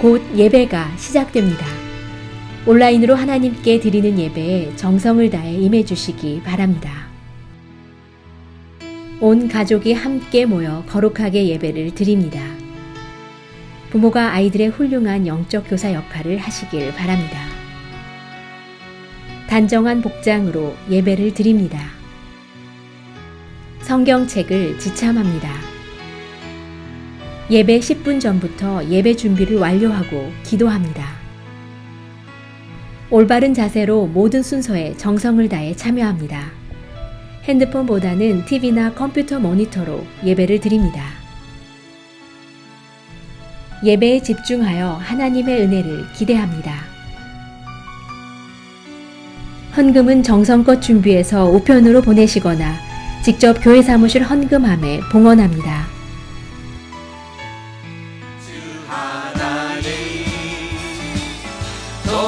곧 예배가 시작됩니다. 온라인으로 하나님께 드리는 예배에 정성을 다해 임해 주시기 바랍니다. 온 가족이 함께 모여 거룩하게 예배를 드립니다. 부모가 아이들의 훌륭한 영적 교사 역할을 하시길 바랍니다. 단정한 복장으로 예배를 드립니다. 성경책을 지참합니다. 예배 10분 전부터 예배 준비를 완료하고 기도합니다. 올바른 자세로 모든 순서에 정성을 다해 참여합니다. 핸드폰보다는 TV나 컴퓨터 모니터로 예배를 드립니다. 예배에 집중하여 하나님의 은혜를 기대합니다. 헌금은 정성껏 준비해서 우편으로 보내시거나 직접 교회 사무실 헌금함에 봉헌합니다.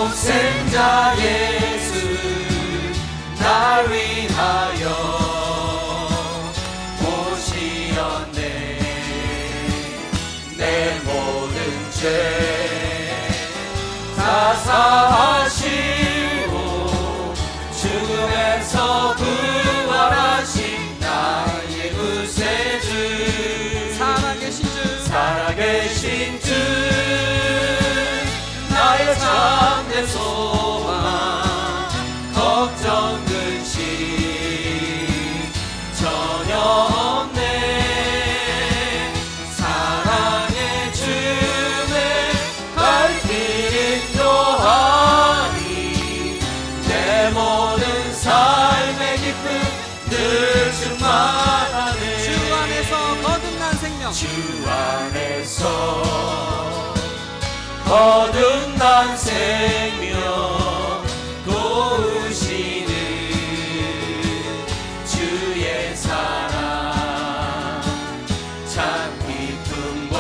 독생자 예수 날 위하여 오시었네. 내 모든 죄 다 사하시고 죽음에서 부활하신 나의 구세주 살아계신 주 나의 참된 소망 걱정 근심 전혀 없네. 사랑의 주내 갈 길 인도하니 내 모든 삶의 기쁨 늘 충만하네. 주 안에서 거듭난 생명, 주 안에서 거듭난 생명 도우시는 주의 사랑 참 기쁨과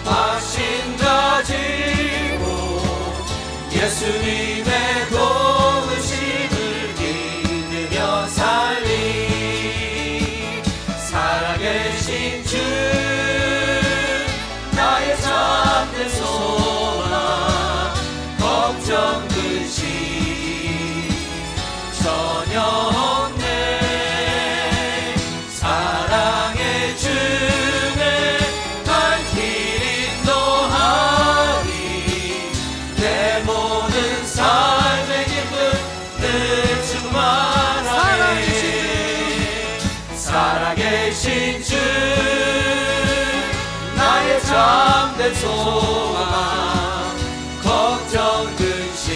확신 가지고 예수님의 도우심을 믿으며 살리 살아계신 주 나의 참된 소망 걱정 근심 전혀 없네. 사랑의 주내 갈 길 인도하니 내 모든 삶의 기쁨 늘 충만하네. 살아계신 주 나의 참된 소망 걱정 근심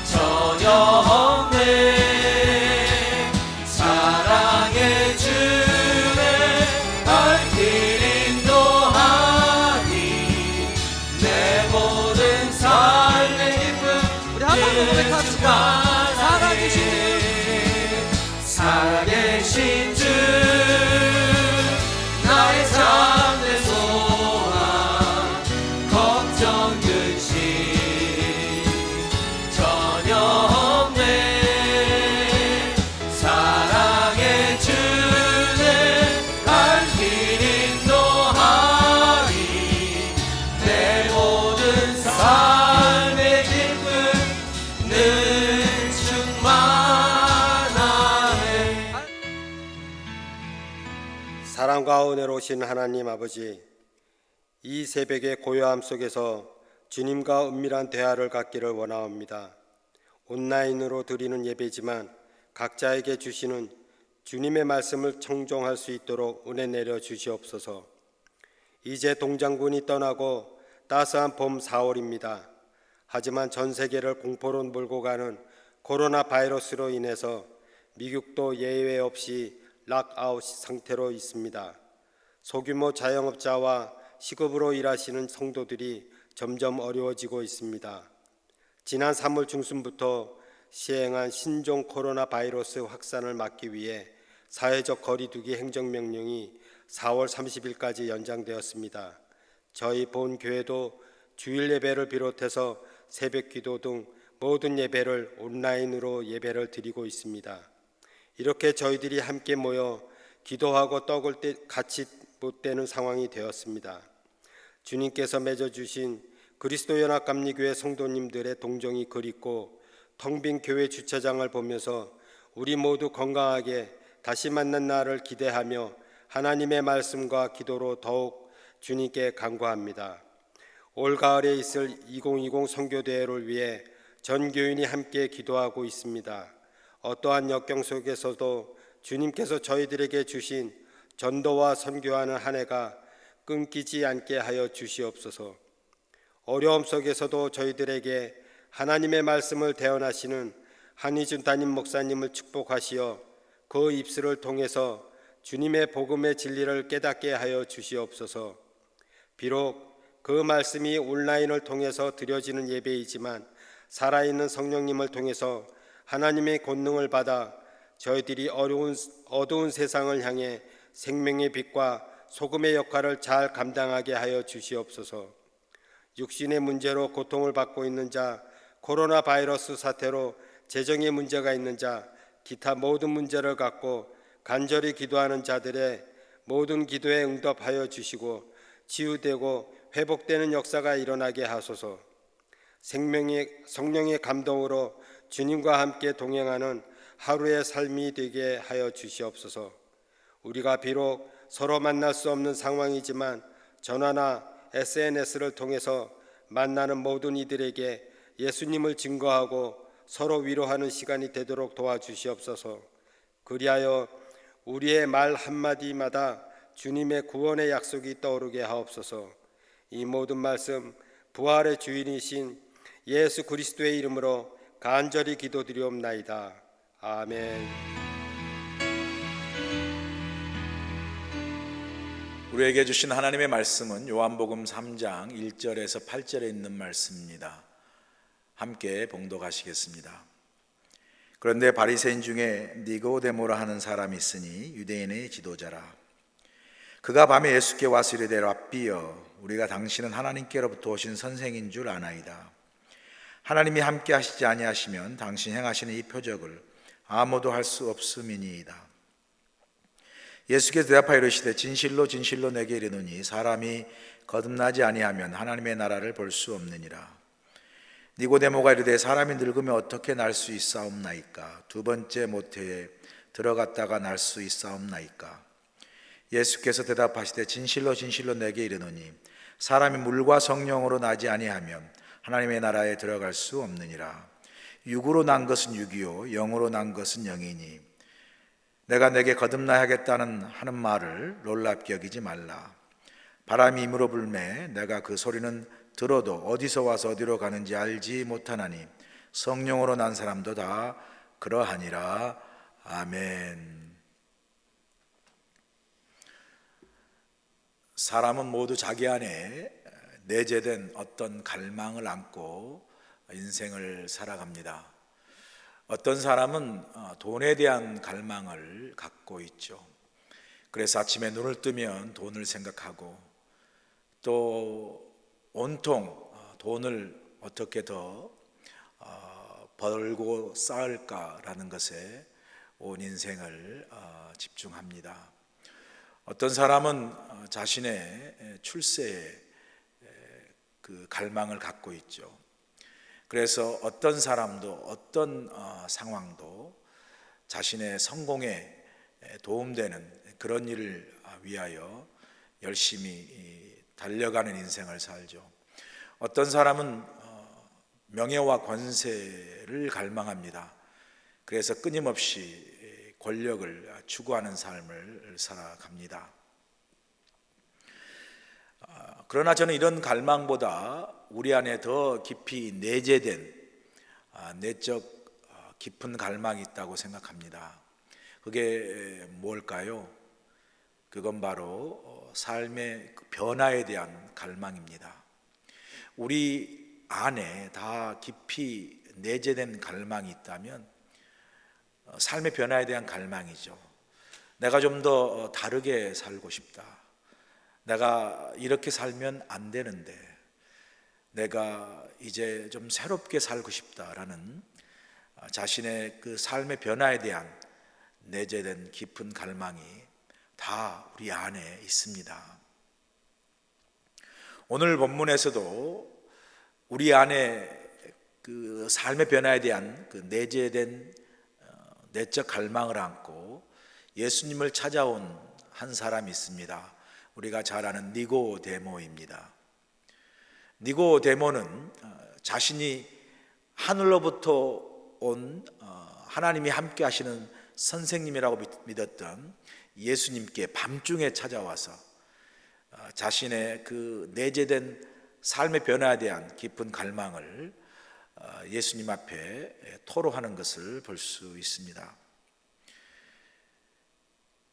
전혀 없네. 사랑의 주내 갈 길 인도하니 내 모든 삶의 기쁨 우리 한 번 더 고백합시다. 살아계신 주, 살아계신 주 나의 참된 소망 걱정 근심 전혀 없네. 사랑의 주내 갈 길 인도하니 내 모든 삶의 기쁨 늘 충만하네. 사랑과 은혜로우신 하나님 아버지, 이 새벽의 고요함 속에서 주님과 은밀한 대화를 갖기를 원하옵니다. 온라인으로 드리는 예배지만 각자에게 주시는 주님의 말씀을 청종할 수 있도록 은혜 내려 주시옵소서. 이제 동장군이 떠나고 따스한 봄 4월입니다. 하지만 전 세계를 공포로 몰고 가는 코로나 바이러스로 인해서 미국도 예외 없이 락아웃 상태로 있습니다. 소규모 자영업자와 시급으로 일하시는 성도들이 점점 어려워지고 있습니다. 지난 3월 중순부터 시행한 신종 코로나 바이러스 확산을 막기 위해 사회적 거리두기 행정명령이 4월 30일까지 연장되었습니다. 저희 본 교회도 주일 예배를 비롯해서 새벽 기도 등 모든 예배를 온라인으로 예배를 드리고 있습니다. 이렇게 저희들이 함께 모여 기도하고 떡을 같이 못 떼는 상황이 되었습니다. 주님께서 맺어주신 그리스도 연합감리교회 성도님들의 동정이 그립고 텅 빈 교회 주차장을 보면서 우리 모두 건강하게 다시 만난 날을 기대하며 하나님의 말씀과 기도로 더욱 주님께 간구합니다. 올 가을에 있을 2020 선교대회를 위해 전 교인이 함께 기도하고 있습니다. 어떠한 역경 속에서도 주님께서 저희들에게 주신 전도와 선교하는 한 해가 끊기지 않게 하여 주시옵소서. 어려움 속에서도 저희들에게 하나님의 말씀을 대언하시는 한희준 담임 목사님을 축복하시어 그 입술을 통해서 주님의 복음의 진리를 깨닫게 하여 주시옵소서. 비록 그 말씀이 온라인을 통해서 드려지는 예배이지만 살아있는 성령님을 통해서 하나님의 권능을 받아 저희들이 어두운 세상을 향해 생명의 빛과 소금의 역할을 잘 감당하게 하여 주시옵소서. 육신의 문제로 고통을 받고 있는 자, 코로나 바이러스 사태로 재정의 문제가 있는 자, 기타 모든 문제를 갖고 간절히 기도하는 자들의 모든 기도에 응답하여 주시고 치유되고 회복되는 역사가 일어나게 하소서. 성령의 감동으로 주님과 함께 동행하는 하루의 삶이 되게 하여 주시옵소서. 우리가 비록 서로 만날 수 없는 상황이지만 전화나 SNS를 통해서 만나는 모든 이들에게 예수님을 증거하고 서로 위로하는 시간이 되도록 도와주시옵소서. 그리하여 우리의 말 한마디마다 주님의 구원의 약속이 떠오르게 하옵소서. 이 모든 말씀 부활의 주인이신 예수 그리스도의 이름으로 간절히 기도드리옵나이다. 아멘. 우리에게 주신 하나님의 말씀은 요한복음 3장 1절에서 8절에 있는 말씀입니다. 함께 봉독하시겠습니다. 그런데 바리새인 중에 니고데모라 하는 사람이 있으니 유대인의 지도자라. 그가 밤에 예수께 와서 이르되 랍비여, 우리가 당신은 하나님께로부터 오신 선생인 줄 아나이다. 하나님이 함께 하시지 아니하시면 당신 행하시는 이 표적을 아무도 할 수 없음이니이다. 예수께서 대답하여 이르시되 진실로 진실로 내게 이르노니 사람이 거듭나지 아니하면 하나님의 나라를 볼 수 없느니라. 니고데모가 이르되 사람이 늙으면 어떻게 날 수 있사옵나이까? 두 번째 모태에 들어갔다가 날 수 있사옵나이까? 예수께서 대답하시되 진실로 진실로 내게 이르노니 사람이 물과 성령으로 나지 아니하면 하나님의 나라에 들어갈 수 없느니라. 육으로 난 것은 육이요 영으로 난 것은 영이니 내가 내게 거듭나야겠다는 하는 말을 놀랍게 여기지 말라. 바람이 임으로 불매 내가 그 소리는 들어도 어디서 와서 어디로 가는지 알지 못하나니 성령으로 난 사람도 다 그러하니라. 아멘. 사람은 모두 자기 안에 내재된 어떤 갈망을 안고 인생을 살아갑니다. 어떤 사람은 돈에 대한 갈망을 갖고 있죠. 그래서 아침에 눈을 뜨면 돈을 생각하고 또 온통 돈을 어떻게 더 벌고 쌓을까라는 것에 온 인생을 집중합니다. 어떤 사람은 자신의 출세에 그 갈망을 갖고 있죠. 그래서 어떤 사람도 어떤 상황도 자신의 성공에 도움되는 그런 일을 위하여 열심히 달려가는 인생을 살죠. 어떤 사람은 명예와 권세를 갈망합니다. 그래서 끊임없이 권력을 추구하는 삶을 살아갑니다. 그러나 저는 이런 갈망보다 우리 안에 더 깊이 내재된 내적 깊은 갈망이 있다고 생각합니다. 그게 뭘까요? 그건 바로 삶의 변화에 대한 갈망입니다. 우리 안에 다 깊이 내재된 갈망이 있다면 삶의 변화에 대한 갈망이죠. 내가 좀 더 다르게 살고 싶다. 내가 이렇게 살면 안 되는데 내가 이제 좀 새롭게 살고 싶다라는 자신의 그 삶의 변화에 대한 내재된 깊은 갈망이 다 우리 안에 있습니다. 오늘 본문에서도 우리 안에 그 삶의 변화에 대한 그 내재된 내적 갈망을 안고 예수님을 찾아온 한 사람이 있습니다. 우리가 잘 아는 니고데모입니다. 니고데모는 자신이 하늘로부터 온 하나님이 함께 하시는 선생님이라고 믿었던 예수님께 밤중에 찾아와서 자신의 그 내재된 삶의 변화에 대한 깊은 갈망을 예수님 앞에 토로하는 것을 볼 수 있습니다.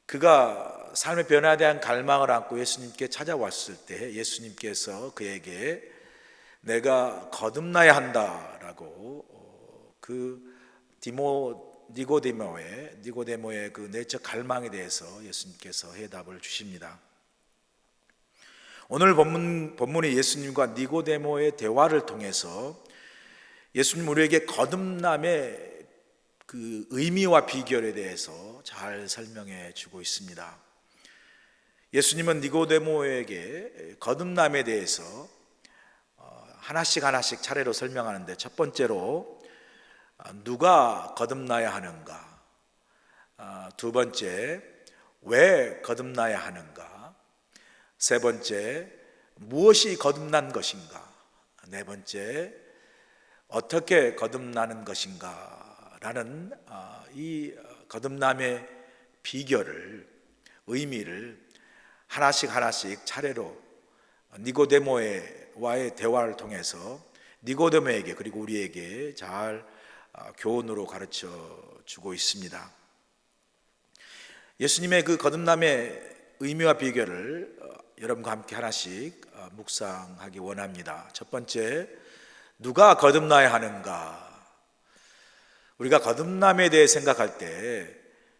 그가 삶의 변화에 대한 갈망을 안고 예수님께 찾아왔을 때 예수님께서 그에게 내가 거듭나야 한다라고 그 니고데모의 그 내적 갈망에 대해서 예수님께서 해답을 주십니다. 오늘 본문이 예수님과 니고데모의 대화를 통해서 예수님 우리에게 거듭남의 그 의미와 비결에 대해서 잘 설명해 주고 있습니다. 예수님은 니고데모에게 거듭남에 대해서 하나씩 차례로 설명하는데, 첫 번째로 누가 거듭나야 하는가, 두 번째 왜 거듭나야 하는가, 세 번째 무엇이 거듭난 것인가, 네 번째 어떻게 거듭나는 것인가 라는 이 거듭남의 비결을, 의미를 하나씩 차례로 니고데모와의 대화를 통해서 니고데모에게 그리고 우리에게 잘 교훈으로 가르쳐 주고 있습니다. 예수님의 그 거듭남의 의미와 비결을 여러분과 함께 하나씩 묵상하기 원합니다. 첫 번째, 누가 거듭나야 하는가? 우리가 거듭남에 대해 생각할 때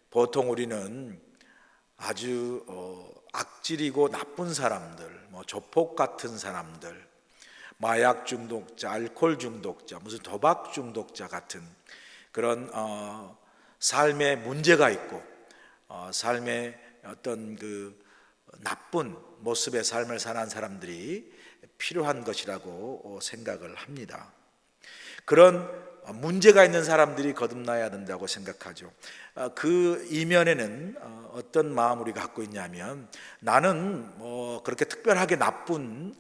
보통 우리는 아주 악질이고 나쁜 사람들, 조폭 같은 사람들, 마약 중독자, 알코올 중독자, 무슨 도박 중독자 같은 그런 삶에 문제가 있고 삶의 어떤 그 나쁜 모습의 삶을 사는 사람들이 필요한 것이라고 생각을 합니다. 그런 문제가 있는 사람들이 거듭나야 된다고 생각하죠. 그 이면에는 어떤 마음을 우리가 갖고 있냐면, 나는 그렇게 특별하게 나쁜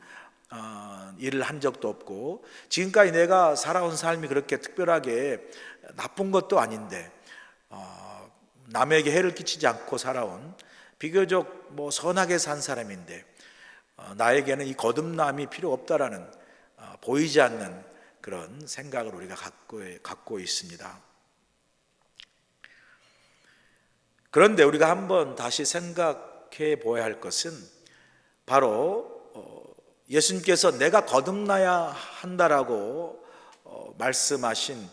일을 한 적도 없고 지금까지 내가 살아온 삶이 그렇게 특별하게 나쁜 것도 아닌데 남에게 해를 끼치지 않고 살아온 비교적 선하게 산 사람인데 나에게는 이 거듭남이 필요 없다라는 보이지 않는 그런 생각을 우리가 갖고 있습니다. 그런데 우리가 한번 다시 생각해 보아야 할 것은 바로 예수님께서 내가 거듭나야 한다라고 말씀하신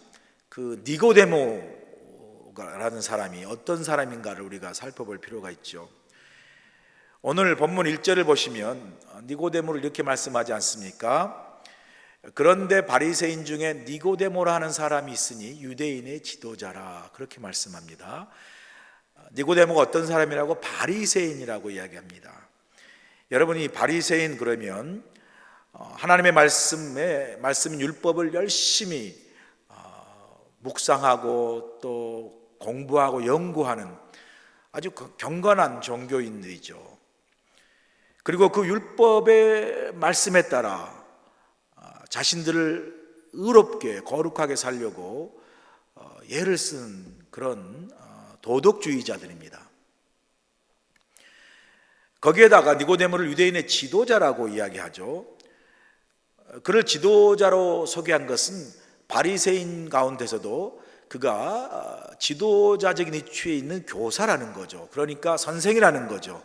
그 니고데모라는 사람이 어떤 사람인가를 우리가 살펴볼 필요가 있죠. 오늘 본문 1절을 보시면 니고데모를 이렇게 말씀하지 않습니까? 그런데 바리새인 중에 니고데모라 하는 사람이 있으니 유대인의 지도자라, 그렇게 말씀합니다. 니고데모가 어떤 사람이라고? 바리새인이라고 이야기합니다. 여러분이 바리새인 그러면 하나님의 말씀 율법을 열심히 묵상하고 또 공부하고 연구하는 아주 경건한 종교인들이죠. 그리고 그 율법의 말씀에 따라 자신들을 의롭게 거룩하게 살려고 예를 쓴 그런 도덕주의자들입니다. 거기에다가 니고데모를 유대인의 지도자라고 이야기하죠. 그를 지도자로 소개한 것은 바리새인 가운데서도 그가 지도자적인 위치에 있는 교사라는 거죠. 그러니까 선생이라는 거죠.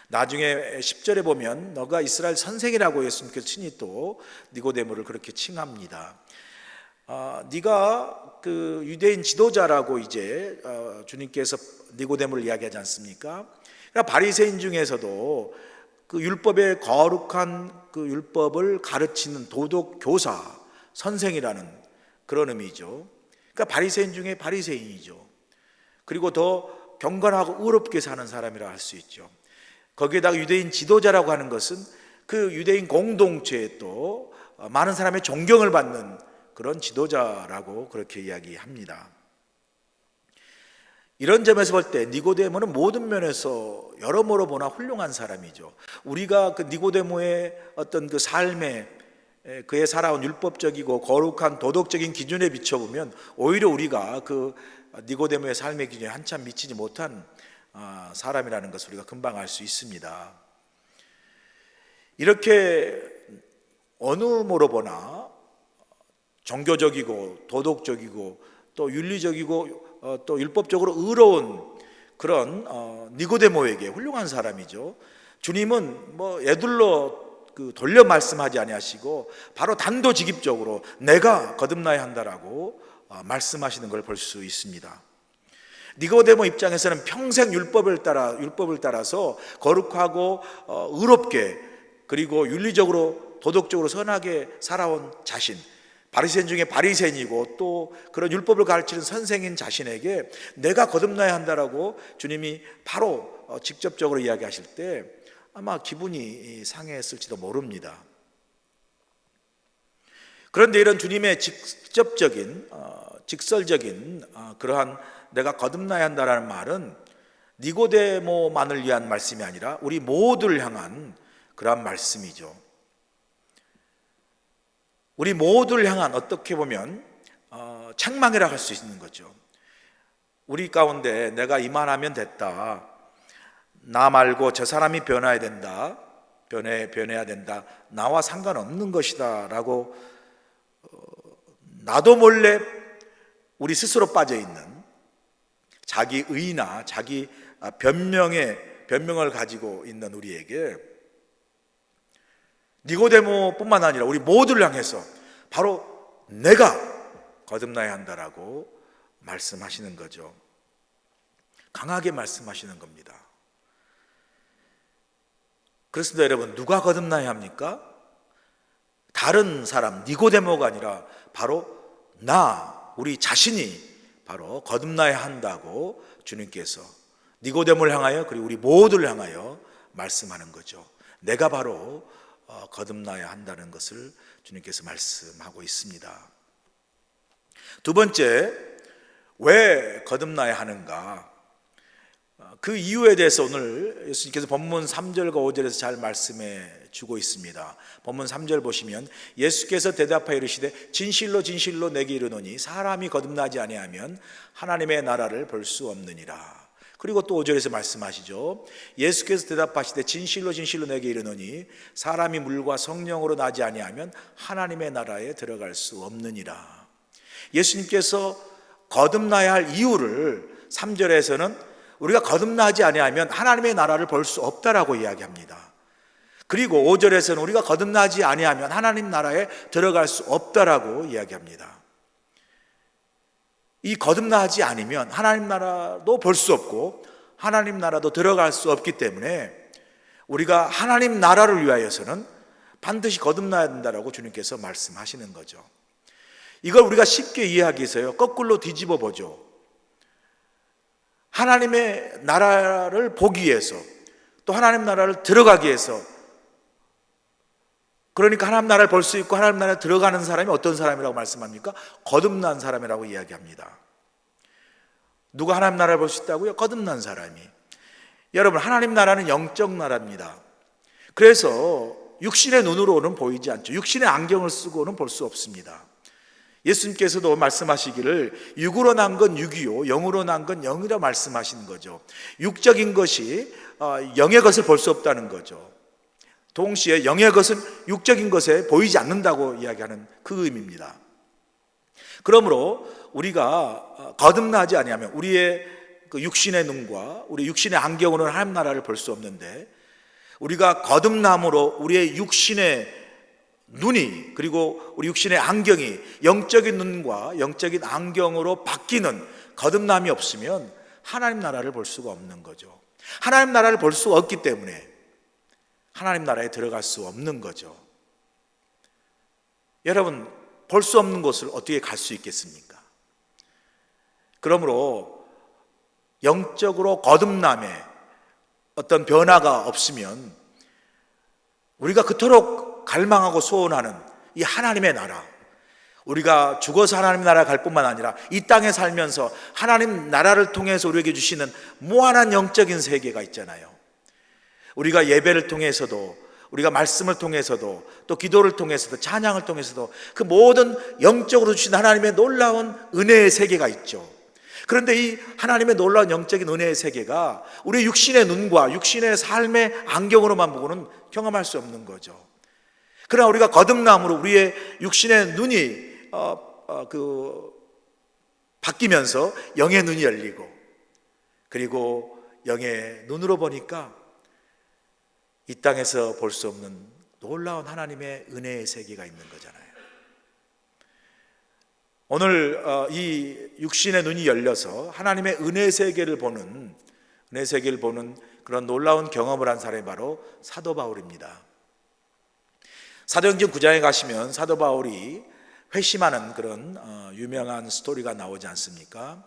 나중에 10절에 보면 너가 이스라엘 선생이라고 예수님께서 친히 또 니고데모를 그렇게 칭합니다. 네가 그 유대인 지도자라고 이제 주님께서 니고데모를 이야기하지 않습니까? 그러니까 바리새인 중에서도 그 율법의 거룩한 그 율법을 가르치는 도덕 교사, 선생이라는 그런 의미죠. 그러니까 바리새인 중에 바리새인이죠. 그리고 더 경건하고 의롭게 사는 사람이라 할 수 있죠. 거기에다가 유대인 지도자라고 하는 것은 그 유대인 공동체에 또 많은 사람의 존경을 받는 그런 지도자라고 그렇게 이야기합니다. 이런 점에서 볼 때 니고데모는 모든 면에서 여러모로 보나 훌륭한 사람이죠. 우리가 그 니고데모의 어떤 그 삶에 그의 살아온 율법적이고 거룩한 도덕적인 기준에 비춰보면 오히려 우리가 그 니고데모의 삶의 기준에 한참 미치지 못한 사람이라는 것을 우리가 금방 알 수 있습니다. 이렇게 어느 모로 보나 종교적이고 도덕적이고 또 윤리적이고 또 율법적으로 의로운 그런 니고데모에게 훌륭한 사람이죠. 주님은 뭐 애들로 돌려 말씀하지 아니하시고 바로 단도직입적으로 내가 거듭나야 한다라고 말씀하시는 걸 볼 수 있습니다. 니고데모 입장에서는 평생 율법을 따라서 거룩하고 의롭게 그리고 윤리적으로 도덕적으로 선하게 살아온 자신, 바리새인 중에 바리새인이고 또 그런 율법을 가르치는 선생인 자신에게 내가 거듭나야 한다라고 주님이 바로 직접적으로 이야기하실 때 아마 기분이 상했을지도 모릅니다. 그런데 이런 주님의 직접적인 직설적인 그러한 내가 거듭나야 한다라는 말은 니고데모만을 위한 말씀이 아니라 우리 모두를 향한 그러한 말씀이죠. 우리 모두를 향한 어떻게 보면 책망이라고 할 수 있는 거죠. 우리 가운데 내가 이만하면 됐다, 나 말고 저 사람이 변해야 된다, 변해야 된다, 나와 상관없는 것이다 라고 나도 몰래 우리 스스로 빠져있는 자기 의나 자기 변명을 가지고 있는 우리에게 니고데모뿐만 아니라 우리 모두를 향해서 바로 내가 거듭나야 한다라고 말씀하시는 거죠. 강하게 말씀하시는 겁니다. 그렇습니다. 여러분, 누가 거듭나야 합니까? 다른 사람 니고데모가 아니라 바로 우리 자신이 바로 거듭나야 한다고 주님께서 니고데모를 향하여 그리고 우리 모두를 향하여 말씀하는 거죠. 내가 바로 거듭나야 한다는 것을 주님께서 말씀하고 있습니다. 두 번째, 왜 거듭나야 하는가? 그 이유에 대해서 오늘 예수님께서 본문 3절과 5절에서 잘 말씀해 주고 있습니다. 본문 3절 보시면 예수께서 대답하여 이르시되 진실로 진실로 내게 이르노니 사람이 거듭나지 아니하면 하나님의 나라를 볼 수 없느니라. 그리고 또 5절에서 말씀하시죠. 예수께서 대답하시되 진실로 진실로 내게 이르노니 사람이 물과 성령으로 나지 아니하면 하나님의 나라에 들어갈 수 없느니라. 예수님께서 거듭나야 할 이유를 3절에서는 우리가 거듭나지 아니하면 하나님의 나라를 볼 수 없다라고 이야기합니다. 그리고 5절에서는 우리가 거듭나지 아니하면 하나님 나라에 들어갈 수 없다라고 이야기합니다. 이 거듭나지 않으면 하나님 나라도 볼 수 없고 하나님 나라도 들어갈 수 없기 때문에 우리가 하나님 나라를 위하여서는 반드시 거듭나야 된다라고 주님께서 말씀하시는 거죠. 이걸 우리가 쉽게 이해하기 위해서요, 거꾸로 뒤집어 보죠. 하나님의 나라를 보기 위해서 또 하나님 나라를 들어가기 위해서, 그러니까 하나님 나라를 볼 수 있고 하나님 나라에 들어가는 사람이 어떤 사람이라고 말씀합니까? 거듭난 사람이라고 이야기합니다. 누가 하나님 나라를 볼 수 있다고요? 거듭난 사람이. 여러분, 하나님 나라는 영적 나라입니다. 그래서 육신의 눈으로는 보이지 않죠. 육신의 안경을 쓰고는 볼 수 없습니다. 예수님께서도 말씀하시기를 육으로 난 건 육이요 영으로 난 건 영이라 말씀하시는 거죠. 육적인 것이 영의 것을 볼 수 없다는 거죠. 동시에 영의 것은 육적인 것에 보이지 않는다고 이야기하는 그 의미입니다. 그러므로 우리가 거듭나지 아니하면 우리의 그 육신의 눈과 우리 육신의 안경으로는 하나님 나라를 볼 수 없는데, 우리가 거듭남으로 우리의 육신의 눈이 그리고 우리 육신의 안경이 영적인 눈과 영적인 안경으로 바뀌는 거듭남이 없으면 하나님 나라를 볼 수가 없는 거죠. 하나님 나라를 볼 수 없기 때문에 하나님 나라에 들어갈 수 없는 거죠. 여러분, 볼 수 없는 곳을 어떻게 갈 수 있겠습니까? 그러므로 영적으로 거듭남에 어떤 변화가 없으면 우리가 그토록 갈망하고 소원하는 이 하나님의 나라, 우리가 죽어서 하나님 나라 갈 뿐만 아니라 이 땅에 살면서 하나님 나라를 통해서 우리에게 주시는 무한한 영적인 세계가 있잖아요. 우리가 예배를 통해서도, 우리가 말씀을 통해서도, 또 기도를 통해서도, 찬양을 통해서도 그 모든 영적으로 주신 하나님의 놀라운 은혜의 세계가 있죠. 그런데 이 하나님의 놀라운 영적인 은혜의 세계가 우리 육신의 눈과 육신의 삶의 안경으로만 보고는 경험할 수 없는 거죠. 그러나 우리가 거듭남으로 우리의 육신의 눈이 바뀌면서 영의 눈이 열리고, 그리고 영의 눈으로 보니까 이 땅에서 볼 수 없는 놀라운 하나님의 은혜의 세계가 있는 거잖아요. 오늘 이 육신의 눈이 열려서 하나님의 은혜 세계를 보는 그런 놀라운 경험을 한 사람이 바로 사도 바울입니다. 사도행전 9장에 가시면 사도 바울이 회심하는 그런 유명한 스토리가 나오지 않습니까?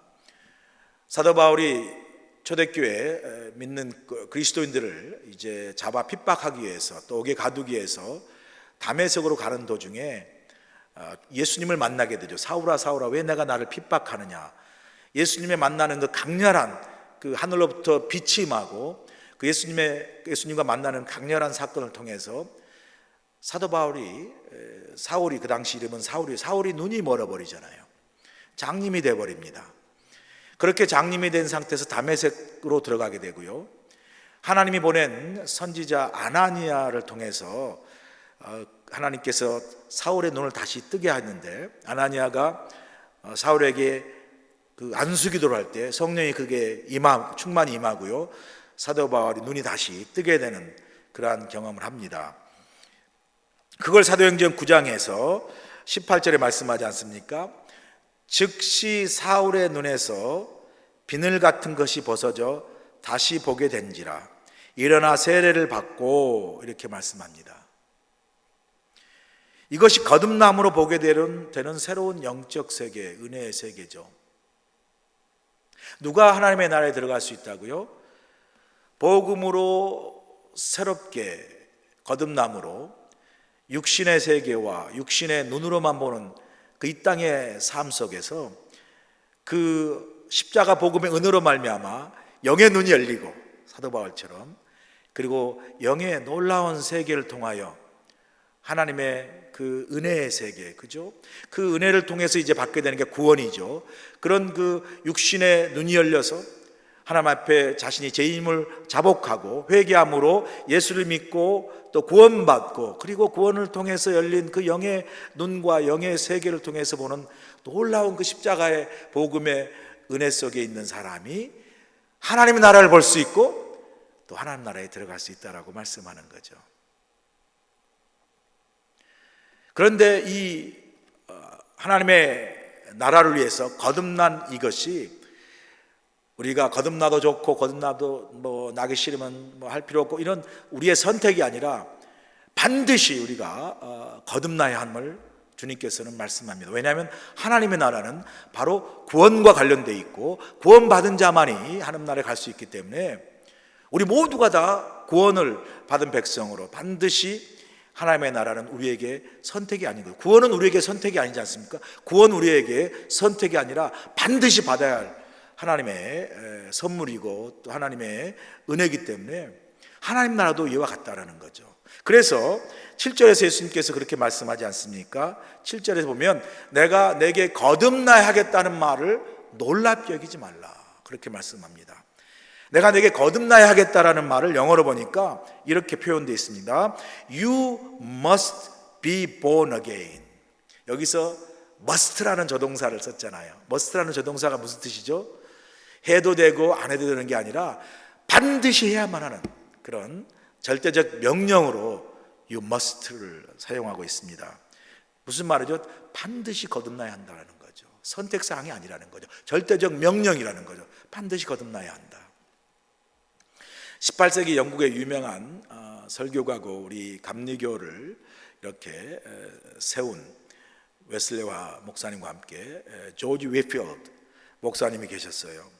사도 바울이 초대교회 믿는 그리스도인들을 이제 잡아 핍박하기 위해서, 또 옥에 가두기 위해서 다메섹으로 가는 도중에 예수님을 만나게 되죠. 사울아 사울아 왜 내가 나를 핍박하느냐. 예수님의 만나는 그 강렬한 그 하늘로부터 빛이 임하고 그 예수님과 만나는 강렬한 사건을 통해서 사도 바울이, 사울이, 그 당시 이름은 사울이 눈이 멀어버리잖아요. 장님이 돼버립니다. 그렇게 장님이 된 상태에서 다메섹으로 들어가게 되고요, 하나님이 보낸 선지자 아나니아를 통해서 하나님께서 사울의 눈을 다시 뜨게 하는데, 아나니아가 사울에게 그 안수기도를 할 때 성령이 그게 충만히 임하고요, 사도 바울이 눈이 다시 뜨게 되는 그러한 경험을 합니다. 그걸 사도행전 9장에서 18절에 말씀하지 않습니까? 즉시 사울의 눈에서 비늘 같은 것이 벗어져 다시 보게 된지라 일어나 세례를 받고, 이렇게 말씀합니다. 이것이 거듭남으로 보게 되는 새로운 영적 세계, 은혜의 세계죠. 누가 하나님의 나라에 들어갈 수 있다고요? 복음으로 새롭게 거듭남으로 육신의 세계와 육신의 눈으로만 보는 그 이 땅의 삶 속에서 그 십자가 복음의 은혜로 말미암아 영의 눈이 열리고, 사도 바울처럼, 그리고 영의 놀라운 세계를 통하여 하나님의 그 은혜의 세계, 그죠? 그 은혜를 통해서 이제 받게 되는 게 구원이죠. 그런 그 육신의 눈이 열려서 하나님 앞에 자신이 죄인임을 자복하고 회개함으로 예수를 믿고 또 구원받고, 그리고 구원을 통해서 열린 그 영의 눈과 영의 세계를 통해서 보는 놀라운 그 십자가의 복음의 은혜 속에 있는 사람이 하나님의 나라를 볼 수 있고 또 하나님 나라에 들어갈 수 있다라고 말씀하는 거죠. 그런데 이 하나님의 나라를 위해서 거듭난 이것이, 우리가 거듭나도 좋고 거듭나도 뭐 나기 싫으면 뭐 할 필요 없고 이런 우리의 선택이 아니라 반드시 우리가 거듭나야 함을 주님께서는 말씀합니다. 왜냐하면 하나님의 나라는 바로 구원과 관련되어 있고 구원받은 자만이 하나님 나라에 갈 수 있기 때문에 우리 모두가 다 구원을 받은 백성으로 반드시 하나님의 나라는 우리에게 선택이 아닌 거예요. 구원은 우리에게 선택이 아니지 않습니까? 구원 우리에게 선택이 아니라 반드시 받아야 할 하나님의 선물이고 또 하나님의 은혜이기 때문에 하나님 나라도 이와 같다라는 거죠. 그래서 7절에서 예수님께서 그렇게 말씀하지 않습니까? 7절에서 보면 내가 내게 거듭나야 하겠다는 말을 놀랍게 여기지 말라, 그렇게 말씀합니다. 내가 내게 거듭나야 하겠다라는 말을 영어로 보니까 이렇게 표현되어 있습니다. You must be born again. 여기서 must라는 조동사를 썼잖아요. must라는 조동사가 무슨 뜻이죠? 해도 되고 안 해도 되는 게 아니라 반드시 해야만 하는 그런 절대적 명령으로 you must를 사용하고 있습니다. 무슨 말이죠? 반드시 거듭나야 한다는 거죠. 선택사항이 아니라는 거죠. 절대적 명령이라는 거죠. 반드시 거듭나야 한다. 18세기 영국의 유명한 설교가고 우리 감리교를 이렇게 세운 웨슬레와 목사님과 함께 조지 웨필드 목사님이 계셨어요.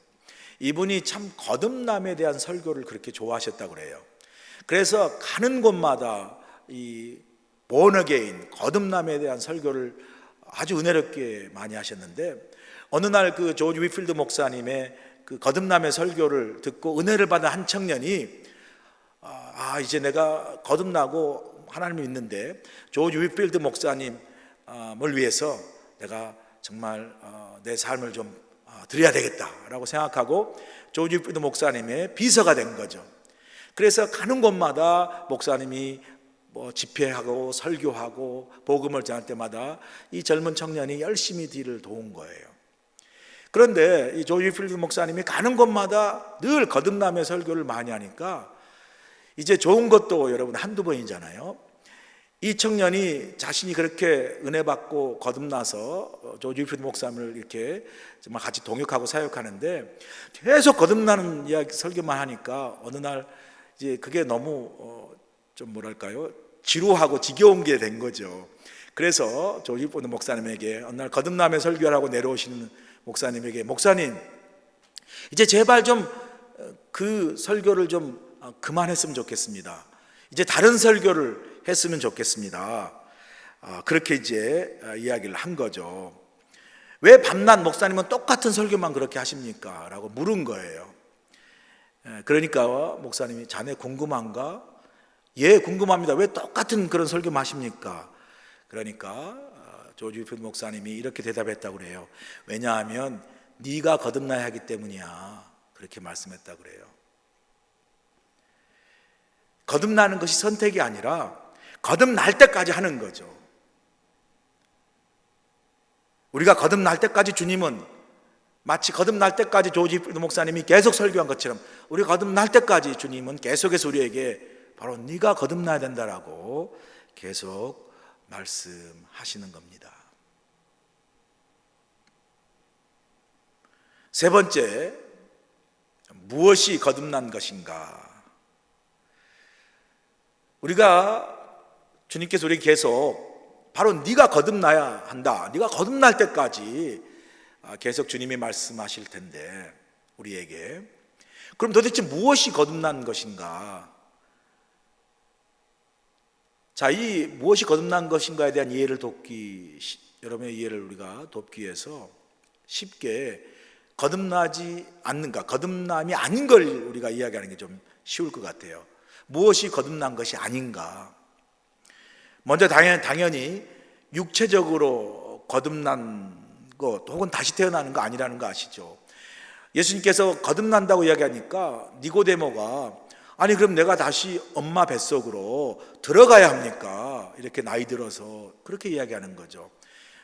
이분이 참 거듭남에 대한 설교를 그렇게 좋아하셨다고 그래요. 그래서 가는 곳마다 이 본어게인 거듭남에 대한 설교를 아주 은혜롭게 많이 하셨는데, 어느 날 그 조지 위필드 목사님의 그 거듭남의 설교를 듣고 은혜를 받은 한 청년이 이제 내가 거듭나고 하나님을 믿는데 조지 위필드 목사님을 위해서 내가 정말 내 삶을 좀 드려야 되겠다라고 생각하고 조지 위필드 목사님의 비서가 된 거죠. 그래서 가는 곳마다 목사님이 집회하고 설교하고 복음을 전할 때마다 이 젊은 청년이 열심히 뒤를 도운 거예요. 그런데 이 조지 위필드 목사님이 가는 곳마다 늘 거듭남의 설교를 많이 하니까 이제 좋은 것도 여러분 한두 번이잖아요. 이 청년이 자신이 그렇게 은혜 받고 거듭나서 조지 위필드 목사님을 이렇게 정말 같이 동역하고 사역하는데 계속 거듭나는 이야기 설교만 하니까 어느 날 이제 그게 너무 좀 뭐랄까요, 지루하고 지겨운 게 된 거죠. 그래서 조지 위필드 목사님에게 어느 날 거듭남의 설교하라고 내려오시는 목사님에게, 목사님 이제 제발 좀 그 설교를 좀 그만했으면 좋겠습니다. 이제 다른 설교를 했으면 좋겠습니다. 그렇게 이제 이야기를 한 거죠. 왜 밤낮 목사님은 똑같은 설교만 그렇게 하십니까? 라고 물은 거예요. 그러니까 목사님이 자네 궁금한가? 예, 궁금합니다. 왜 똑같은 그런 설교만 하십니까? 그러니까 조지 위필드 목사님이 이렇게 대답했다고 그래요. 왜냐하면 네가 거듭나야 하기 때문이야. 그렇게 말씀했다고 그래요. 거듭나는 것이 선택이 아니라 거듭날 때까지 하는 거죠. 우리가 거듭날 때까지 주님은 마치 거듭날 때까지 조지 위필드 목사님이 계속 설교한 것처럼 우리가 거듭날 때까지 주님은 계속해서 우리에게 바로 네가 거듭나야 된다라고 계속 말씀하시는 겁니다. 세 번째, 무엇이 거듭난 것인가? 우리가 주님께서 우리에게 계속 바로 네가 거듭나야 한다, 네가 거듭날 때까지 계속 주님이 말씀하실 텐데 우리에게, 그럼 도대체 무엇이 거듭난 것인가? 자, 이 무엇이 거듭난 것인가에 대한 이해를 여러분의 이해를 우리가 돕기 위해서 쉽게 거듭나지 않는가, 거듭남이 아닌 걸 우리가 이야기하는 게 좀 쉬울 것 같아요. 무엇이 거듭난 것이 아닌가? 먼저 당연히 육체적으로 거듭난 것 혹은 다시 태어나는 거 아니라는 거 아시죠? 예수님께서 거듭난다고 이야기하니까 니고데모가 아니 그럼 내가 다시 엄마 뱃속으로 들어가야 합니까? 이렇게 나이 들어서 그렇게 이야기하는 거죠.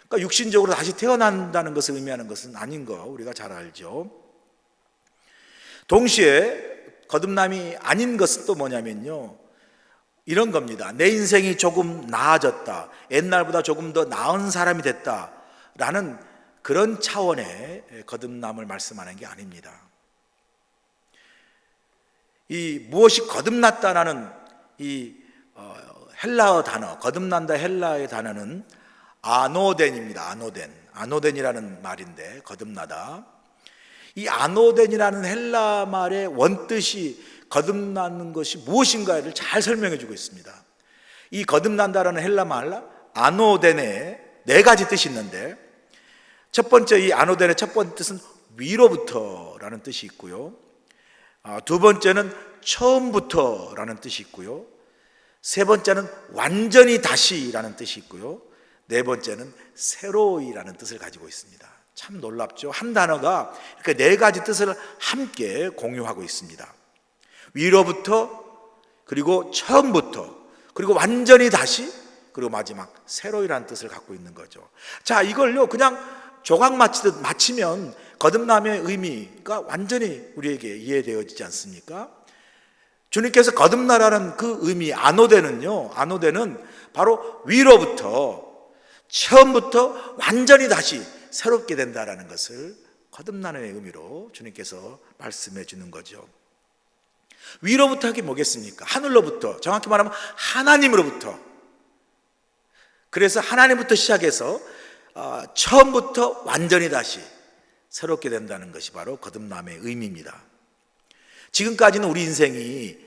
그러니까 육신적으로 다시 태어난다는 것을 의미하는 것은 아닌 거 우리가 잘 알죠. 동시에 거듭남이 아닌 것은 또 뭐냐면요, 이런 겁니다. 내 인생이 조금 나아졌다, 옛날보다 조금 더 나은 사람이 됐다라는 그런 차원의 거듭남을 말씀하는 게 아닙니다. 이 무엇이 거듭났다라는 이 헬라어 단어, 거듭난다 헬라어의 단어는 아노덴입니다. 아노덴이라는 말인데 거듭나다. 이 아노덴이라는 헬라 말의 원뜻이 거듭나는 것이 무엇인가를 잘 설명해 주고 있습니다. 이 거듭난다라는 헬라 말 아노덴에 네 가지 뜻이 있는데, 첫 번째 이 아노덴의 첫 번째 뜻은 위로부터라는 뜻이 있고요, 두 번째는 처음부터라는 뜻이 있고요, 세 번째는 완전히 다시라는 뜻이 있고요, 네 번째는 새로이라는 뜻을 가지고 있습니다. 참 놀랍죠? 한 단어가 이렇게 네 가지 뜻을 함께 공유하고 있습니다. 위로부터, 그리고 처음부터, 그리고 완전히 다시, 그리고 마지막 새로이라는 뜻을 갖고 있는 거죠. 자, 이걸요 그냥 조각 맞히듯 맞히면 거듭남의 의미가 완전히 우리에게 이해되어지지 않습니까? 주님께서 거듭나라는 그 의미 아노데는요, 아노데는 바로 위로부터, 처음부터 완전히 다시 새롭게 된다라는 것을 거듭나는 의미로 주님께서 말씀해 주는 거죠. 위로부터 하기 뭐겠습니까? 하늘로부터, 정확히 말하면 하나님으로부터. 그래서 하나님부터 시작해서 처음부터 완전히 다시 새롭게 된다는 것이 바로 거듭남의 의미입니다. 지금까지는 우리 인생이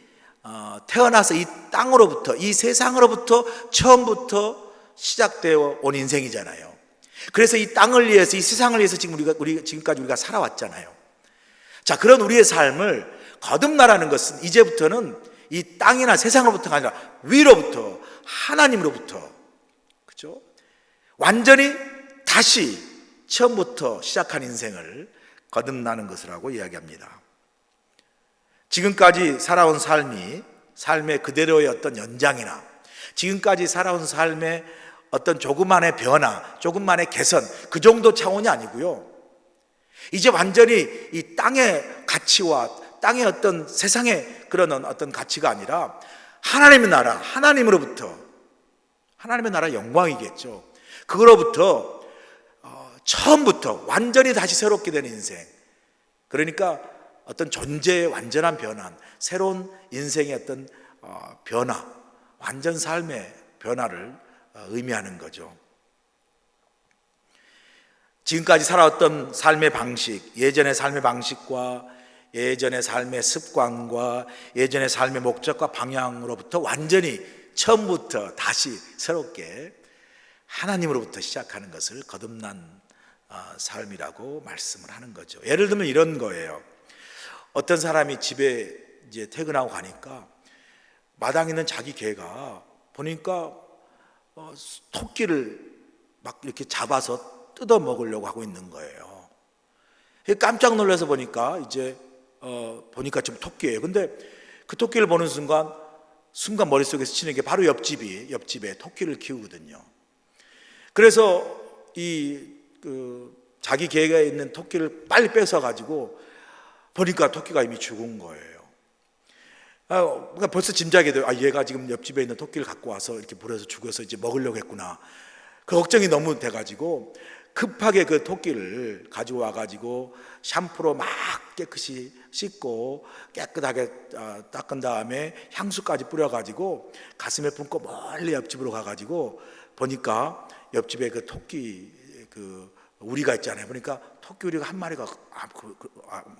태어나서 이 땅으로부터, 이 세상으로부터 처음부터 시작되어 온 인생이잖아요. 그래서 이 땅을 위해서, 이 세상을 위해서 지금까지 우리가 살아왔잖아요. 자, 그런 우리의 삶을 거듭나라는 것은 이제부터는 이 땅이나 세상으로부터가 아니라 위로부터, 하나님으로부터, 그죠? 완전히 다시 처음부터 시작한 인생을 거듭나는 것이라고 이야기합니다. 지금까지 살아온 삶의 그대로의 어떤 연장이나 지금까지 살아온 삶의 어떤 조그만의 변화, 조그만의 개선, 그 정도 차원이 아니고요. 이제 완전히 이 땅의 가치와 땅의 어떤 세상의 그런 어떤 가치가 아니라 하나님의 나라, 하나님으로부터, 하나님의 나라 영광이겠죠. 그거로부터 처음부터 완전히 다시 새롭게 되는 인생. 그러니까 어떤 존재의 완전한 변화, 새로운 인생의 어떤 변화, 완전 삶의 변화를 의미하는 거죠. 지금까지 살아왔던 삶의 방식, 예전의 삶의 방식과 예전의 삶의 습관과 예전의 삶의 목적과 방향으로부터 완전히 처음부터 다시 새롭게 하나님으로부터 시작하는 것을 거듭난 삶이라고 말씀을 하는 거죠. 예를 들면 이런 거예요. 어떤 사람이 집에 이제 퇴근하고 가니까 마당에 있는 자기 개가 보니까 토끼를 막 이렇게 잡아서 뜯어 먹으려고 하고 있는 거예요. 깜짝 놀라서 보니까 이제 보니까 지금 토끼예요. 근데 그 토끼를 보는 순간 머릿속에 스치는 게 바로 옆집에 토끼를 키우거든요. 그래서 자기 개가 있는 토끼를 빨리 뺏어 가지고 보니까 토끼가 이미 죽은 거예요. 그러니까 벌써 짐작이 돼요. 얘가 지금 옆집에 있는 토끼를 갖고 와서 이렇게 물에서 죽어서 이제 먹으려고 했구나. 그 걱정이 너무 돼가지고 급하게 그 토끼를 가지고 와가지고 샴푸로 막 깨끗이 씻고 깨끗하게 닦은 다음에 향수까지 뿌려가지고 가슴에 품고 멀리 옆집으로 가가지고 보니까 옆집에 그 토끼 우리가 있잖아요. 보니까 토끼 우리가 한 마리가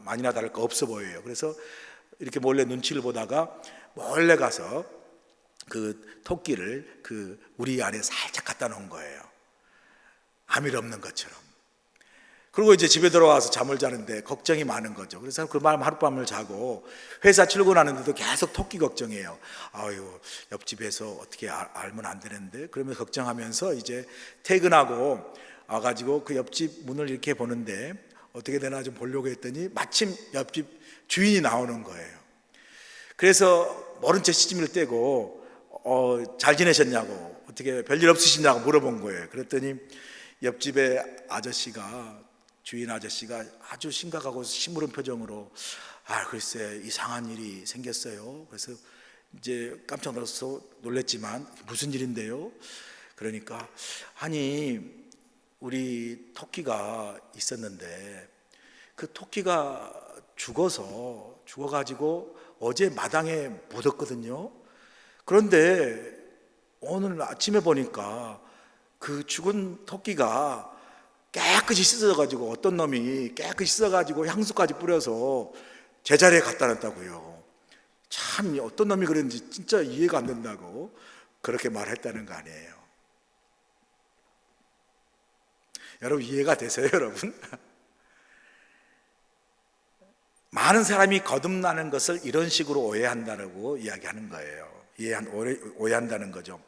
많이나 다를까 없어 보여요. 그래서 이렇게 몰래 눈치를 보다가 몰래 가서 그 토끼를 그 우리 안에 살짝 갖다 놓은 거예요. 아무 일 없는 것처럼. 그리고 이제 집에 들어와서 잠을 자는데 걱정이 많은 거죠. 그래서 그 하룻밤을 자고 회사 출근하는데도 계속 토끼 걱정해요. 옆집에서 어떻게 알면 안 되는데, 그러면서 걱정하면서 이제 퇴근하고 와가지고 그 옆집 문을 이렇게 보는데 어떻게 되나 좀 보려고 했더니 마침 옆집 주인이 나오는 거예요. 그래서 모른 채 시침을 떼고 잘 지내셨냐고, 어떻게 별일 없으시냐고 물어본 거예요. 그랬더니 옆집의 주인 아저씨가 아주 심각하고 심으른 표정으로 글쎄 이상한 일이 생겼어요. 그래서 이제 깜짝 놀랐지만 무슨 일인데요? 그러니까 우리 토끼가 있었는데 그 토끼가 죽어가지고 어제 마당에 묻었거든요. 그런데 오늘 아침에 보니까 그 죽은 토끼가 깨끗이 씻어가지고 어떤 놈이 깨끗이 씻어가지고 향수까지 뿌려서 제자리에 갖다 놨다고요. 참 어떤 놈이 그랬는지 진짜 이해가 안 된다고 그렇게 말했다는 거 아니에요. 여러분 이해가 되세요, 여러분? 많은 사람이 거듭나는 것을 이런 식으로 오해한다고 이야기하는 거예요. 오해한다는 거죠.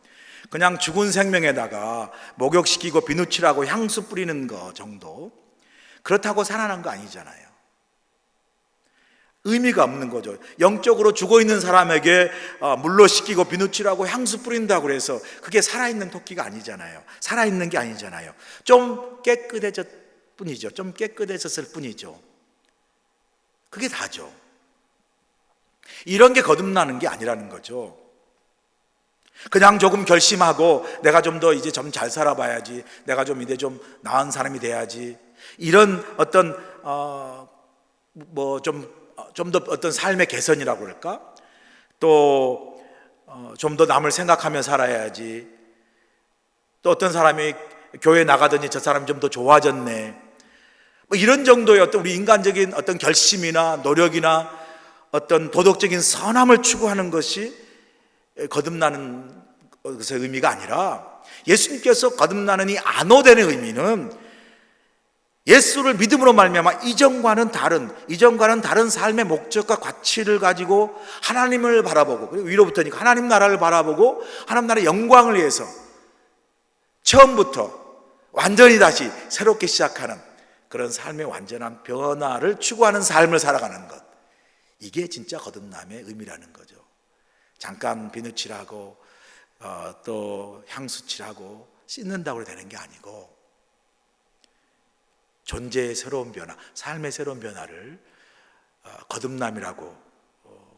그냥 죽은 생명에다가 목욕시키고 비누칠하고 향수 뿌리는 거 정도, 그렇다고 살아난 거 아니잖아요. 의미가 없는 거죠. 영적으로 죽어있는 사람에게 물로 씻기고 비누칠하고 향수 뿌린다고 해서 그게 살아있는 토끼가 아니잖아요. 살아있는 게 아니잖아요. 좀 깨끗해졌을 뿐이죠. 그게 다죠. 이런 게 거듭나는 게 아니라는 거죠. 그냥 조금 결심하고 내가 좀 더 이제 좀 잘 살아봐야지, 내가 좀 이제 좀 나은 사람이 돼야지, 이런 어떤 좀 더 어떤 삶의 개선이라고 그럴까? 또 좀 더 남을 생각하며 살아야지, 또 어떤 사람이 교회 나가더니 저 사람이 좀 더 좋아졌네, 이런 정도의 어떤 우리 인간적인 어떤 결심이나 노력이나 어떤 도덕적인 선함을 추구하는 것이 거듭나는 것의 의미가 아니라, 예수님께서 거듭나는 이 안호되는 의미는 예수를 믿음으로 말미암아 이전과는 다른 삶의 목적과 가치를 가지고 하나님을 바라보고, 그리고 위로부터니까 하나님 나라를 바라보고 하나님 나라의 영광을 위해서 처음부터 완전히 다시 새롭게 시작하는 그런 삶의 완전한 변화를 추구하는 삶을 살아가는 것, 이게 진짜 거듭남의 의미라는 거죠. 잠깐 비누칠하고 또 향수칠하고 씻는다고 되는 게 아니고, 존재의 새로운 변화, 삶의 새로운 변화를 거듭남이라고,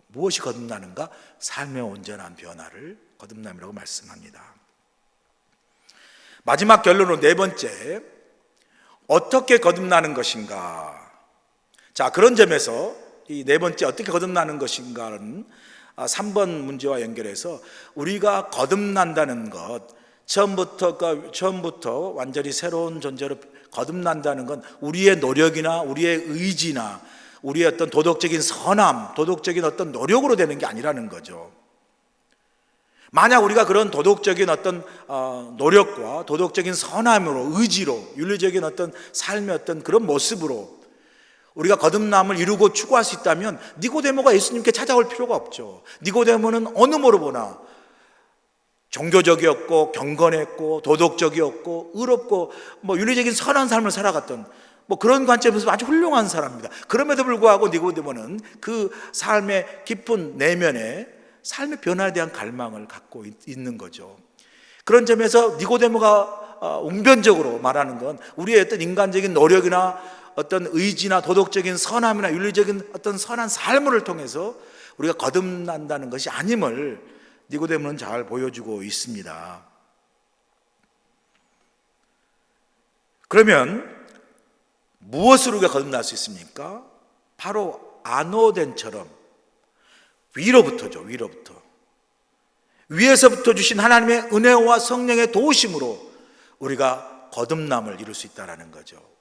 무엇이 거듭나는가? 삶의 온전한 변화를 거듭남이라고 말씀합니다. 마지막 결론으로 네 번째, 어떻게 거듭나는 것인가? 자, 그런 점에서 이 네 번째 어떻게 거듭나는 것인가는 3번 문제와 연결해서, 우리가 거듭난다는 것, 처음부터 완전히 새로운 존재로 거듭난다는 건 우리의 노력이나 우리의 의지나 우리의 어떤 도덕적인 선함, 도덕적인 어떤 노력으로 되는 게 아니라는 거죠. 만약 우리가 그런 도덕적인 어떤 노력과 도덕적인 선함으로, 의지로, 윤리적인 어떤 삶의 어떤 그런 모습으로 우리가 거듭남을 이루고 추구할 수 있다면 니고데모가 예수님께 찾아올 필요가 없죠. 니고데모는 어느 모로 보나 종교적이었고 경건했고 도덕적이었고 의롭고 윤리적인 선한 삶을 살아갔던 그런 관점에서 아주 훌륭한 사람입니다. 그럼에도 불구하고 니고데모는 그 삶의 깊은 내면에 삶의 변화에 대한 갈망을 갖고 있는 거죠. 그런 점에서 니고데모가 웅변적으로 말하는 건 우리의 어떤 인간적인 노력이나 어떤 의지나 도덕적인 선함이나 윤리적인 어떤 선한 삶을 통해서 우리가 거듭난다는 것이 아님을 니고데모는 잘 보여주고 있습니다. 그러면 무엇으로 우리가 거듭날 수 있습니까? 바로 아노덴처럼 위로부터죠. 위에서부터 주신 하나님의 은혜와 성령의 도우심으로 우리가 거듭남을 이룰 수 있다는 거죠.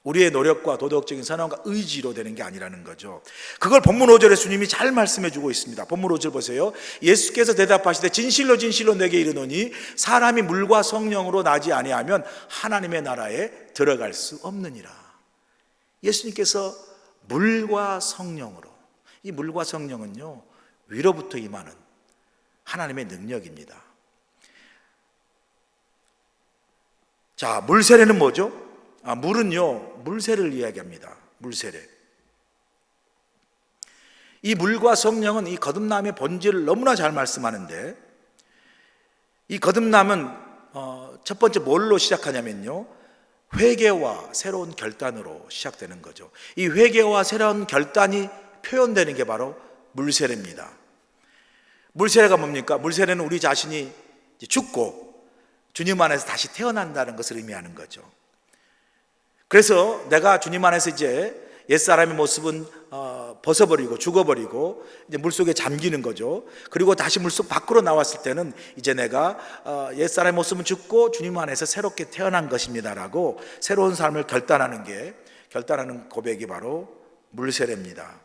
우리의 노력과 도덕적인 선함과 의지로 되는 게 아니라는 거죠. 그걸 본문 5절에 주님이 잘 말씀해 주고 있습니다. 본문 5절 보세요. 예수께서 대답하시되 진실로 진실로 내게 이르노니 사람이 물과 성령으로 나지 아니하면 하나님의 나라에 들어갈 수 없느니라. 예수님께서 물과 성령으로, 이 물과 성령은요 위로부터 임하는 하나님의 능력입니다. 자, 물세례는 뭐죠? 물은요 물세를 이야기합니다. 물세례. 이 물과 성령은 이 거듭남의 본질을 너무나 잘 말씀하는데, 이 거듭남은 첫 번째 뭘로 시작하냐면요 회개와 새로운 결단으로 시작되는 거죠. 이 회개와 새로운 결단이 표현되는 게 바로 물세례입니다. 물세례가 뭡니까? 물세례는 우리 자신이 죽고 주님 안에서 다시 태어난다는 것을 의미하는 거죠. 그래서 내가 주님 안에서 이제 옛사람의 모습은 벗어버리고 죽어버리고 이제 물속에 잠기는 거죠. 그리고 다시 물속 밖으로 나왔을 때는 이제 내가 옛사람의 모습은 죽고 주님 안에서 새롭게 태어난 것입니다라고 새로운 삶을 결단하는 고백이 바로 물세례입니다.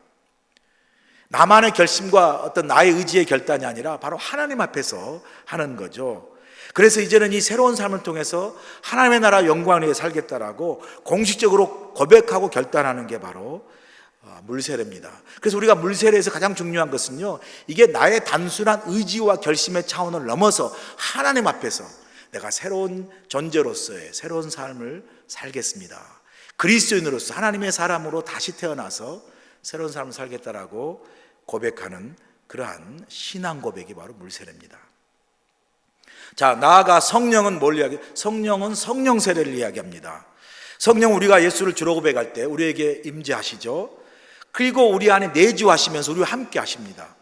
나만의 결심과 어떤 나의 의지의 결단이 아니라 바로 하나님 앞에서 하는 거죠. 그래서 이제는 이 새로운 삶을 통해서 하나님의 나라 영광을 위해 살겠다라고 공식적으로 고백하고 결단하는 게 바로 물세례입니다. 그래서 우리가 물세례에서 가장 중요한 것은요, 이게 나의 단순한 의지와 결심의 차원을 넘어서 하나님 앞에서 내가 새로운 존재로서의 새로운 삶을 살겠습니다. 그리스도인으로서 하나님의 사람으로 다시 태어나서 새로운 삶을 살겠다라고 고백하는 그러한 신앙 고백이 바로 물세례입니다. 자, 나아가 성령은 뭘 이야기해요? 성령은 성령 세례를 이야기합니다. 성령, 우리가 예수를 주로 고백할 때 우리에게 임재하시죠. 그리고 우리 안에 내주하시면서 우리와 함께 하십니다.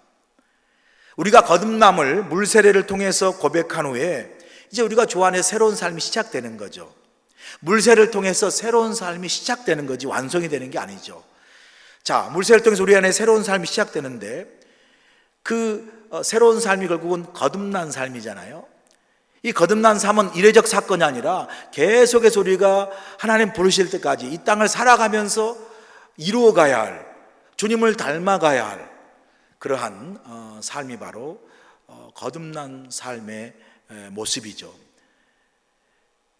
우리가 거듭남을 물세례를 통해서 고백한 후에 이제 우리가 주 안에 새로운 삶이 시작되는 거죠. 물세례를 통해서 새로운 삶이 시작되는 거지 완성이 되는 게 아니죠. 자, 물세례를 통해서 우리 안에 새로운 삶이 시작되는데 그 새로운 삶이 결국은 거듭난 삶이잖아요. 이 거듭난 삶은 이례적 사건이 아니라 계속해서 우리가 하나님 부르실 때까지 이 땅을 살아가면서 이루어가야 할, 주님을 닮아가야 할 그러한 삶이 바로 거듭난 삶의 모습이죠.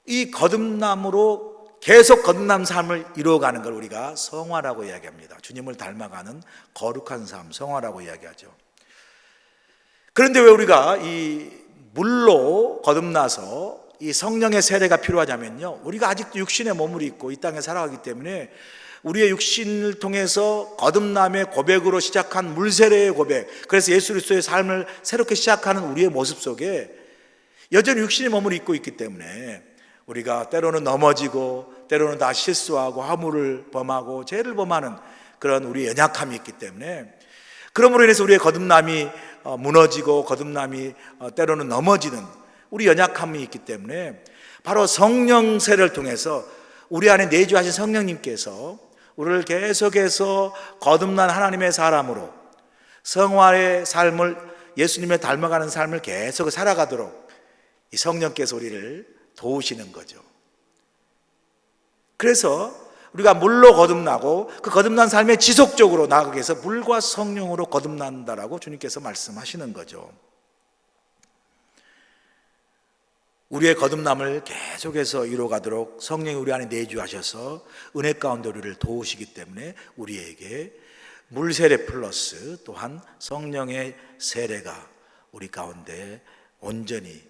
이 거듭남으로 계속 거듭난 삶을 이루어가는 걸 우리가 성화라고 이야기합니다. 주님을 닮아가는 거룩한 삶, 성화라고 이야기하죠. 그런데 왜 우리가 이 물로 거듭나서 이 성령의 세례가 필요하냐면요, 우리가 아직도 육신의 몸을 입고 이 땅에 살아가기 때문에 우리의 육신을 통해서 거듭남의 고백으로 시작한 물세례의 고백, 그래서 예수 그리스도의 삶을 새롭게 시작하는 우리의 모습 속에 여전히 육신의 몸을 입고 있기 때문에 우리가 때로는 넘어지고 때로는 다 실수하고 허물을 범하고 죄를 범하는 그런 우리의 연약함이 있기 때문에, 그러므로 인해서 우리의 거듭남이 무너지고 거듭남이 때로는 넘어지는 우리 연약함이 있기 때문에 바로 성령 세례를 통해서 우리 안에 내주하신 성령님께서 우리를 계속해서 거듭난 하나님의 사람으로 성화의 삶을, 예수님의 닮아가는 삶을 계속 살아가도록 이 성령께서 우리를 도우시는 거죠. 그래서 우리가 물로 거듭나고 그 거듭난 삶에 지속적으로 나아가기 위해서 물과 성령으로 거듭난다라고 주님께서 말씀하시는 거죠. 우리의 거듭남을 계속해서 이루어가도록 성령이 우리 안에 내주하셔서 은혜 가운데 우리를 도우시기 때문에 우리에게 물 세례 플러스 또한 성령의 세례가 우리 가운데 온전히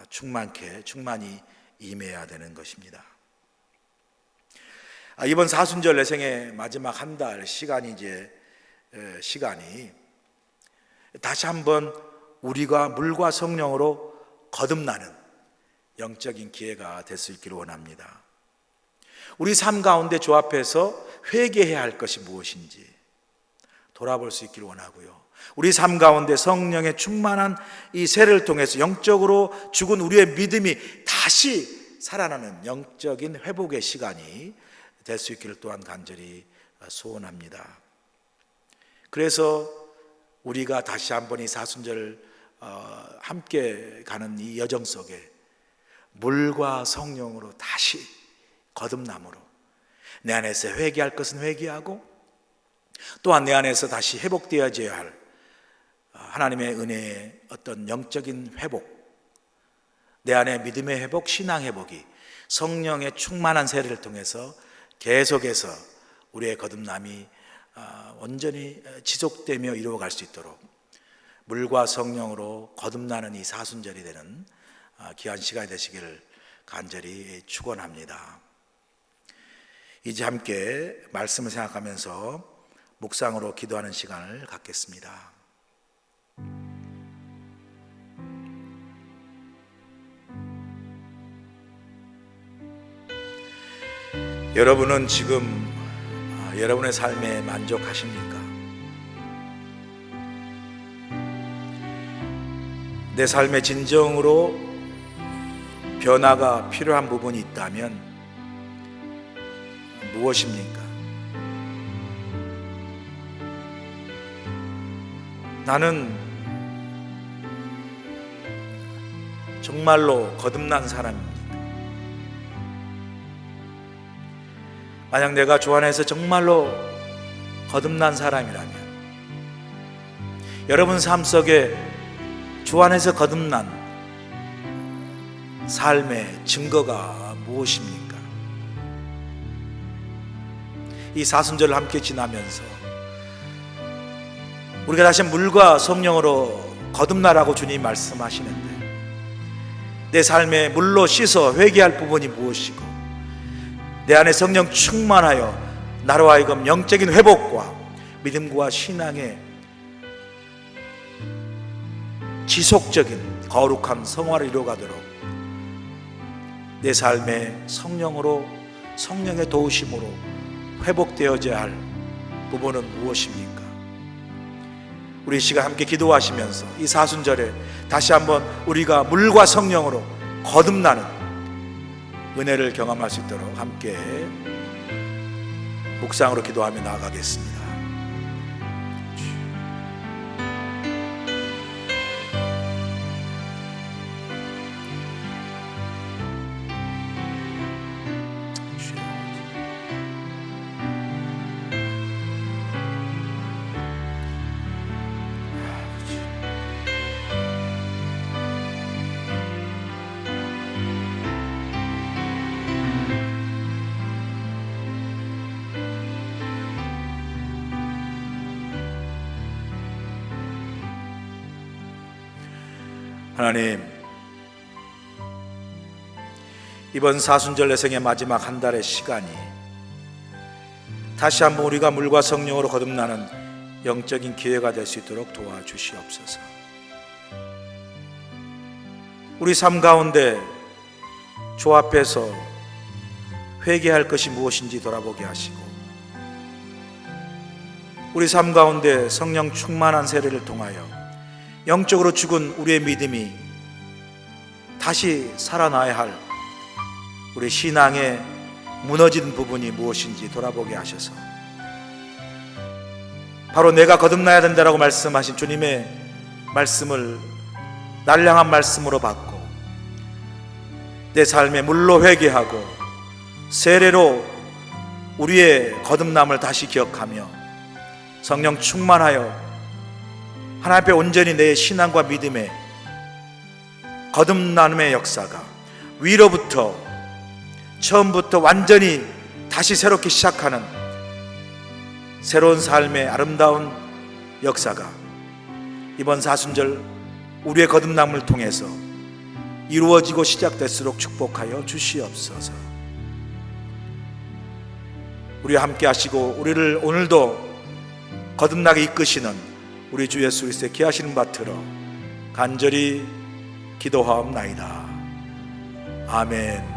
충만히 임해야 되는 것입니다. 이번 사순절 내생의 마지막 한 달 시간이 다시 한번 우리가 물과 성령으로 거듭나는 영적인 기회가 될 수 있기를 원합니다. 우리 삶 가운데 주 앞에서 회개해야 할 것이 무엇인지 돌아볼 수 있기를 원하고요, 우리 삶 가운데 성령의 충만한 이 세례를 통해서 영적으로 죽은 우리의 믿음이 다시 살아나는 영적인 회복의 시간이 될 수 있기를 또한 간절히 소원합니다. 그래서 우리가 다시 한번 이 사순절 함께 가는 이 여정 속에 물과 성령으로 다시 거듭남으로 내 안에서 회개할 것은 회개하고 또한 내 안에서 다시 회복되어져야 할 하나님의 은혜의 어떤 영적인 회복, 내 안에 믿음의 회복, 신앙 회복이 성령의 충만한 세례를 통해서 계속해서 우리의 거듭남이 온전히 지속되며 이루어갈 수 있도록 물과 성령으로 거듭나는 이 사순절이 되는 귀한 시간이 되시기를 간절히 축원합니다. 이제 함께 말씀을 생각하면서 묵상으로 기도하는 시간을 갖겠습니다. 여러분은 지금 여러분의 삶에 만족하십니까? 내 삶에 진정으로 변화가 필요한 부분이 있다면 무엇입니까? 나는 정말로 거듭난 사람입니다. 만약 내가 주 안에서 정말로 거듭난 사람이라면 여러분 삶 속에 주 안에서 거듭난 삶의 증거가 무엇입니까? 이 사순절을 함께 지나면서 우리가 다시 물과 성령으로 거듭나라고 주님이 말씀하시는데 내 삶에 물로 씻어 회개할 부분이 무엇이고 내 안에 성령 충만하여 나로 하여금 영적인 회복과 믿음과 신앙의 지속적인 거룩한 성화를 이루어가도록 내 삶에 성령으로 성령의 도우심으로 회복되어져야 할 부분은 무엇입니까? 우리 이 시간 함께 기도하시면서 이 사순절에 다시 한번 우리가 물과 성령으로 거듭나는 은혜를 경험할 수 있도록 함께 묵상으로 기도하며 나아가겠습니다. 하나님, 이번 사순절 내생의 마지막 한 달의 시간이 다시 한번 우리가 물과 성령으로 거듭나는 영적인 기회가 될 수 있도록 도와주시옵소서. 우리 삶 가운데 주 앞에서 회개할 것이 무엇인지 돌아보게 하시고, 우리 삶 가운데 성령 충만한 세례를 통하여 영적으로 죽은 우리의 믿음이 다시 살아나야 할 우리 신앙의 무너진 부분이 무엇인지 돌아보게 하셔서, 바로 내가 거듭나야 된다라고 말씀하신 주님의 말씀을 날 향한 말씀으로 받고 내 삶에 물로 회개하고 세례로 우리의 거듭남을 다시 기억하며 성령 충만하여 하나님 앞에 온전히 내 신앙과 믿음의 거듭남의 역사가 위로부터 처음부터 완전히 다시 새롭게 시작하는 새로운 삶의 아름다운 역사가 이번 사순절 우리의 거듭남을 통해서 이루어지고 시작될수록 축복하여 주시옵소서. 우리와 함께 하시고 우리를 오늘도 거듭나게 이끄시는 우리 주 예수 그리스도의 귀하신 받들어 간절히 기도하옵나이다. 아멘.